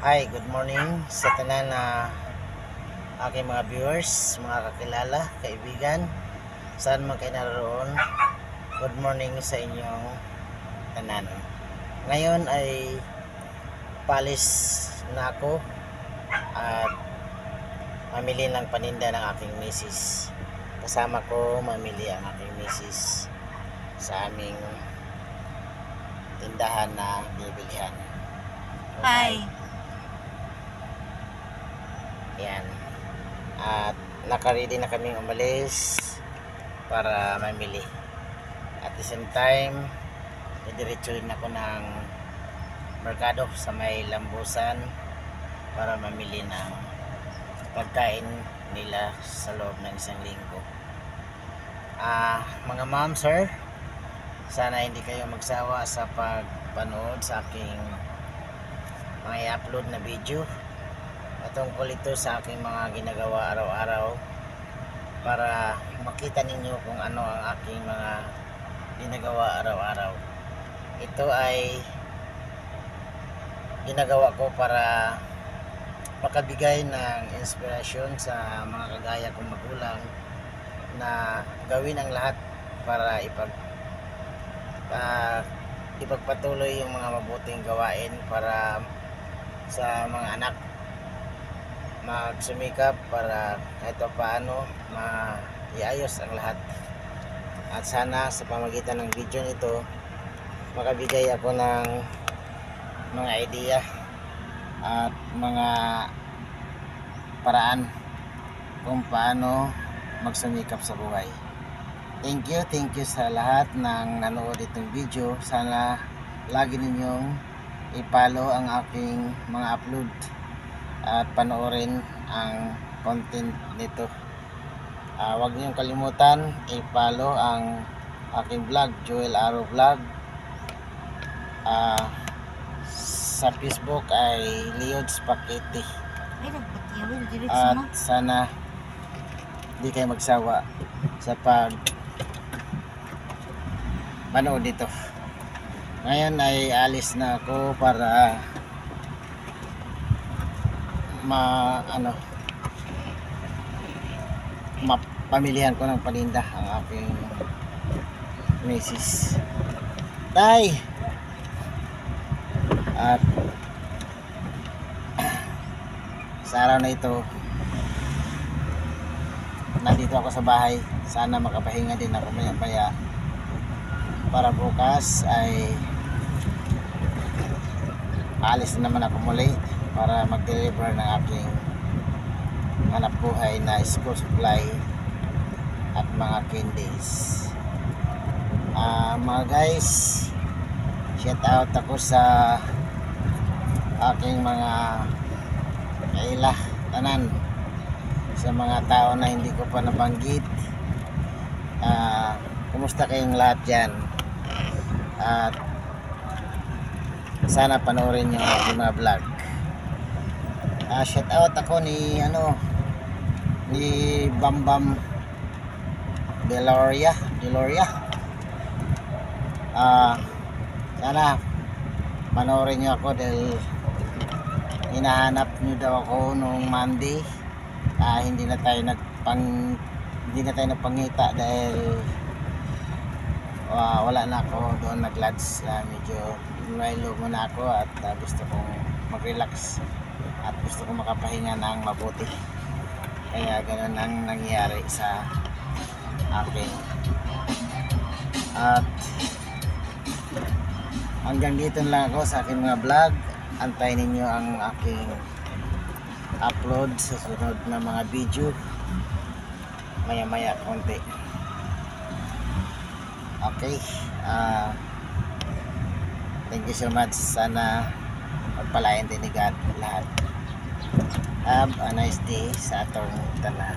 Hi, good morning sa tanan na aking mga viewers, mga kakilala, kaibigan, saan man kayo naroon. Good morning sa inyong tanan. Ngayon ay palis na ako at mamili ng paninda ng aking misis. Kasama ko mamili ang aking misis sa aming tindahan na bibilihan. Hi. Yan. At naka-ready na kaming umalis para mamili. At the same time, didiretsuhin ako ng merkado sa may Lambusan para mamili ng pagkain nila sa loob ng isang linggo. Mga ma'am, sir, sana hindi kayo magsawa sa pagpanood sa aking mga i-upload na video patungkol ito sa aking mga ginagawa araw-araw para makita ninyo kung ano ang aking mga ginagawa araw-araw. Ito ay ginagawa ko para makabigay ng inspirasyon sa mga kagaya kong magulang na gawin ang lahat para ipagpatuloy yung mga mabuting gawain para sa mga anak, magsumikap para kahit paano maiayos ang lahat. At sana sa pamagitan ng video nito makabigay ako ng mga idea at mga paraan kung paano magsumikap sa buhay. Thank you sa lahat ng nanood itong video. Sana lagi ninyong i-follow ang aking mga upload at panoorin ang content nito. Huwag niyong kalimutan i-follow ang aking vlog, Joel Aro Vlog. Sa Facebook ay Leod Spaghetti. At sana hindi kayo magsawa sa manood dito. Ngayon ay alis na ako para mapamilihan ko ng paninda ang aking misis. Tay! At sa araw na ito nandito ako sa bahay. Sana makapahinga din ako maya-maya para bukas ay alis na naman ako muli para mag-deliver ng aking hanap buhay na school supply at mga candies. Mga guys, shout out ako sa aking mga kaila tanan, sa mga tao na hindi ko pa nabanggit. Kumusta kayong lahat dyan? At sana panoorin nyo ang mga vlog. Shout out ako ni Bambam Deloria. Sana panoorin nyo ako dahil hinahanap nyo daw ako nung Monday. Hindi na tayo nagpangita dahil wala na ako doon nag-lodge. Medyo lumaylo muna ako at gusto kong mag-relax at gusto kong makapahinga ng mabuti, kaya ganun ang nangyayari sa akin. At hanggang dito lang ako sa aking mga vlog. Antayin ninyo ang aking upload sa sunod na mga video maya konti. Okay, thank you so much. Sana magpalain din ni God lahat. Have a nice day sa atong tanan.